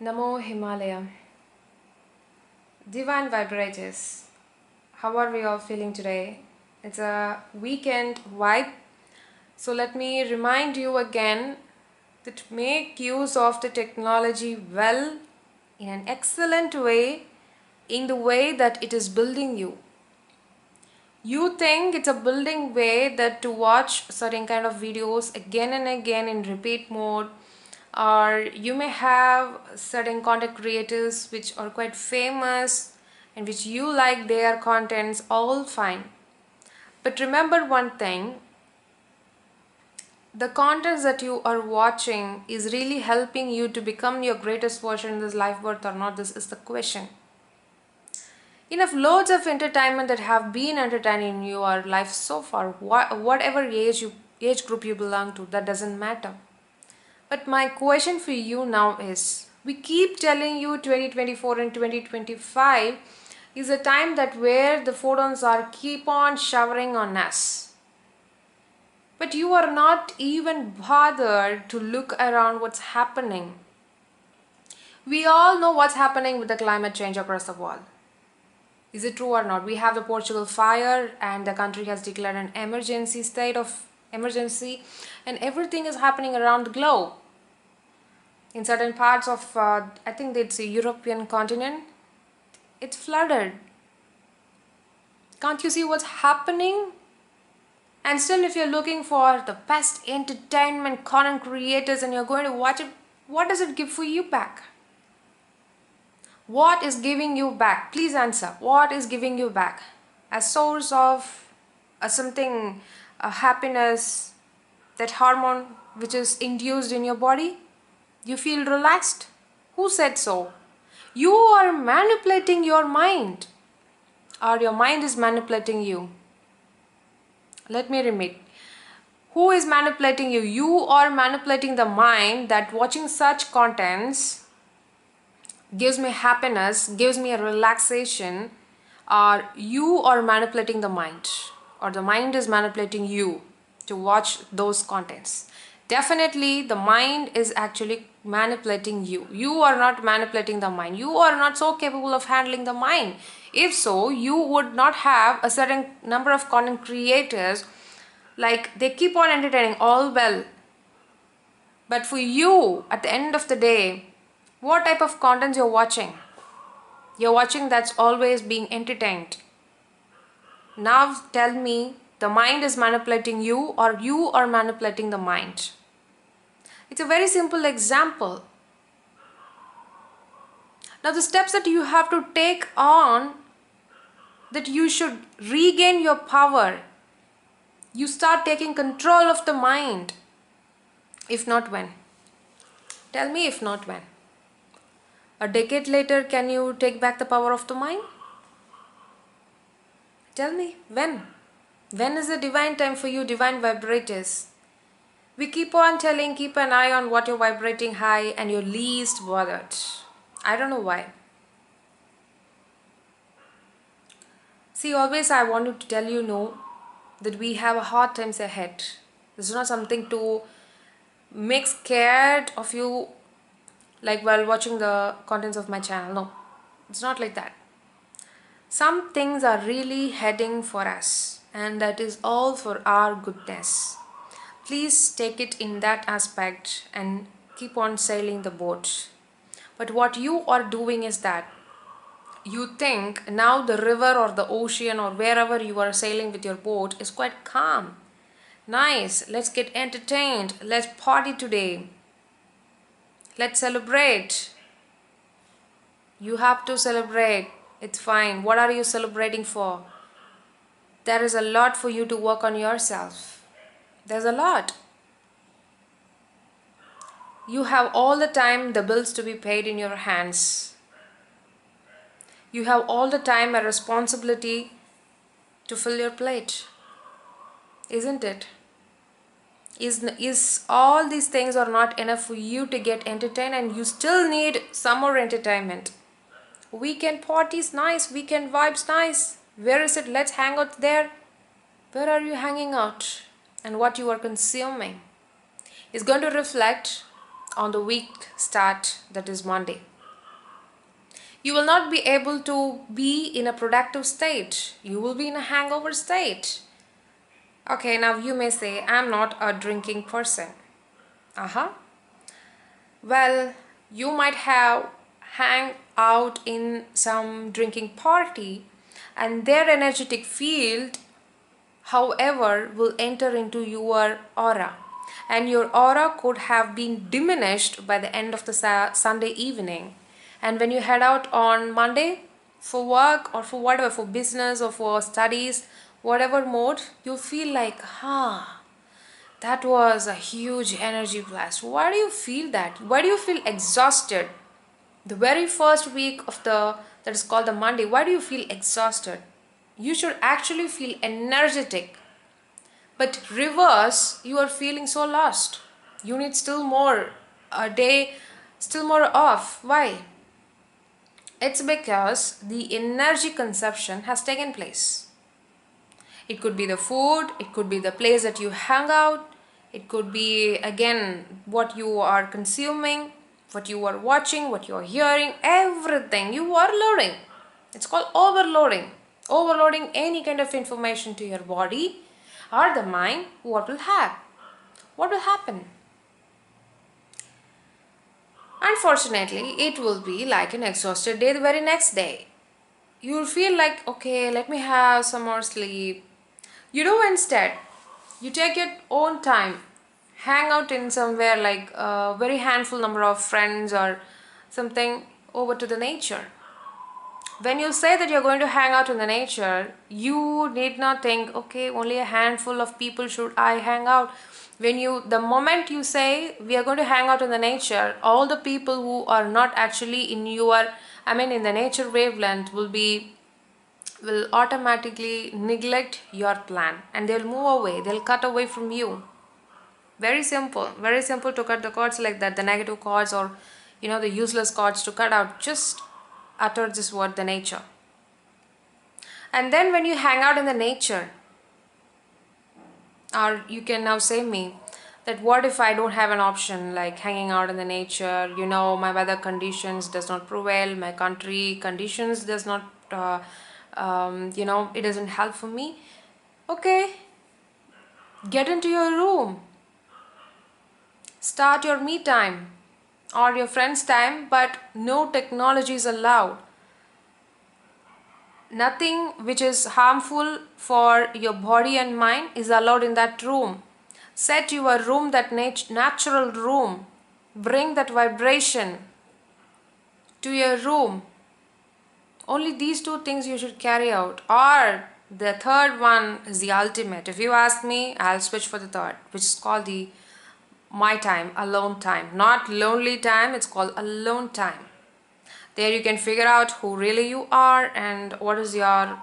Namo Himalaya. Divine vibrators. How are we all feeling today? It's a weekend vibe. So let me remind you again that make use of the technology well, in an excellent way, in the way that it is building you. You think it's a building way that to watch certain kind of videos again and again in repeat mode, or you may have certain content creators which are quite famous and which you like their contents, all fine. But remember one thing, the contents that you are watching is really helping you to become your greatest version in this life birth or not? This is the question. Enough loads of entertainment that have been entertaining your life so far, whatever age group you belong to, that doesn't matter. But my question for you now is, we keep telling you 2024 and 2025 is a time that where the photons are keep on showering on us. But you are not even bothered to look around what's happening. We all know what's happening with the climate change across the world. Is it true or not? We have the Portugal fire and the country has declared an emergency state of emergency, and everything is happening around the globe. In certain parts of, I think it's a European continent, it's flooded. Can't you see what's happening? And still, if you're looking for the best entertainment content creators and you're going to watch it, what does it give for you back? What is giving you back? Please answer. What is giving you back? A source of something, a happiness, that hormone which is induced in your body? You feel relaxed? Who said so? You are manipulating your mind, or your mind is manipulating you. Let me repeat. Who is manipulating you? You are manipulating the mind that watching such contents gives me happiness, gives me a relaxation, or you are manipulating the mind, or the mind is manipulating you to watch those contents. Definitely the mind is actually manipulating you. You are not manipulating the mind. You are not so capable of handling the mind. If so, you would not have a certain number of content creators, like they keep on entertaining all well. But for you, at the end of the day, what type of contents you're watching? You're watching that's always being entertained. Now tell me, the mind is manipulating you or you are manipulating the mind? It's a very simple example. Now the steps that you have to take on, that you should regain your power. You start taking control of the mind. If not when? Tell me, if not when? A decade later, can you take back the power of the mind? Tell me, when? When is the divine time for you, divine vibrators? We keep on telling, keep an eye on what you're vibrating high and you're least bothered. I don't know why. See, always I wanted to tell you, no, that we have hard times ahead. This is not something to make scared of you, like while watching the contents of my channel. No, it's not like that. Some things are really heading for us, and that is all for our goodness. Please take it in that aspect and keep on sailing the boat. But what you are doing is that you think now the river or the ocean or wherever you are sailing with your boat is quite calm. Nice, let's get entertained, let's party today, let's celebrate. You have to celebrate, it's fine. What are you celebrating for? There is a lot for you to work on yourself. There's a lot. You have all the time the bills to be paid in your hands. You have all the time a responsibility to fill your plate. Isn't it? Is all these things are not enough for you to get entertained, and you still need some more entertainment? Weekend parties, nice. Weekend vibes, nice. Where is it? Let's hang out there. Where are you hanging out? And what you are consuming is going to reflect on the week start, that is Monday. You will not be able to be in a productive state. You will be in a hangover state. Okay, now you may say, I'm not a drinking person. Well, you might have hang out in some drinking party, and their energetic field, however, will enter into your aura, and your aura could have been diminished by the end of the Sunday evening. And when you head out on Monday for work or for whatever, for business or for studies, whatever mode, you feel like, that was a huge energy blast. Why do you feel that? Why do you feel exhausted? The very first week of that is called the Monday, why do you feel exhausted? You should actually feel energetic. But reverse, you are feeling so lost. You need still more, a day, still more off. Why? It's because the energy consumption has taken place. It could be the food, it could be the place that you hang out, it could be again what you are consuming, what you are watching, what you are hearing, everything you are loading. It's called overloading. Overloading any kind of information to your body or the mind, what will happen? What will happen? Unfortunately, it will be like an exhausted day the very next day. You'll feel like, okay, let me have some more sleep. You do instead. You take your own time. Hang out in somewhere like a very handful number of friends or something over to the nature. When you say that you're going to hang out in the nature, you need not think, okay, only a handful of people should I hang out. The moment you say we are going to hang out in the nature, all the people who are not actually in in the nature wavelength will automatically neglect your plan, and they'll move away, they'll cut away from you. Very simple to cut the cords like that, the negative cords or the useless cords to cut out. Just utter this word, the nature. And then when you hang out in the nature, or you can now say me that what if I don't have an option like hanging out in the nature, my weather conditions does not prevail, my country conditions does not it doesn't help for me. Okay, get into your room, start your me time or your friend's time, but no technology is allowed. Nothing which is harmful for your body and mind is allowed in that room. Set your room that natural room. Bring that vibration to your room. Only these two things you should carry out. Or the third one is the ultimate. If you ask me, I'll switch for the third, which is called the my time, alone time. Not lonely time, it's called alone time. There you can figure out who really you are and what is your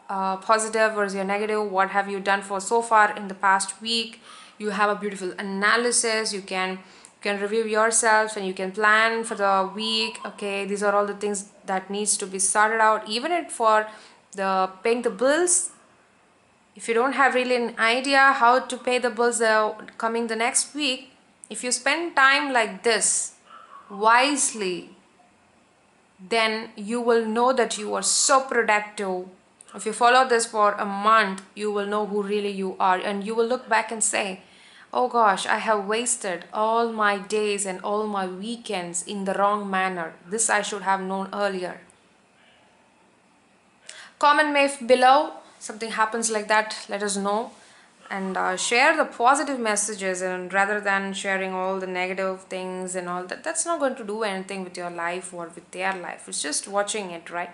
positive versus your negative, what have you done for so far in the past week. You have a beautiful analysis. You can review yourself and you can plan for the week. Okay, these are all the things that needs to be sorted out. Even for the paying the bills, if you don't have really an idea how to pay the bills coming the next week, if you spend time like this wisely, then you will know that you are so productive. If you follow this for a month, you will know who really you are, and you will look back and say, oh gosh, I have wasted all my days and all my weekends in the wrong manner. This I should have known earlier. Comment me if below something happens like that, let us know, and share the positive messages, and rather than sharing all the negative things and all that, that's not going to do anything with your life or with their life. It's just watching it, right?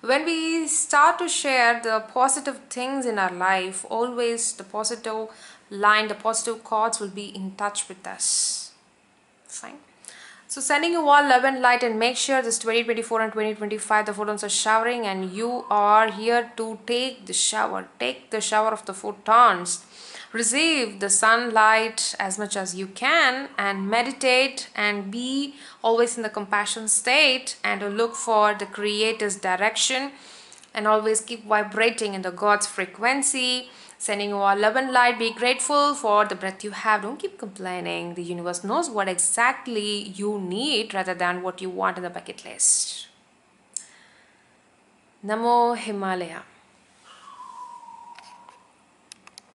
When we start to share the positive things in our life, always the positive line, the positive chords will be in touch with us. Fine. So sending you all love and light, and make sure this 2024 and 2025 the photons are showering and you are here to take the shower. Take the shower of the photons. Receive the sunlight as much as you can and meditate and be always in the compassion state and to look for the Creator's direction and always keep vibrating in the God's frequency. Sending you all love and light. Be grateful for the breath you have. Don't keep complaining. The universe knows what exactly you need rather than what you want in the bucket list. Namo Himalaya.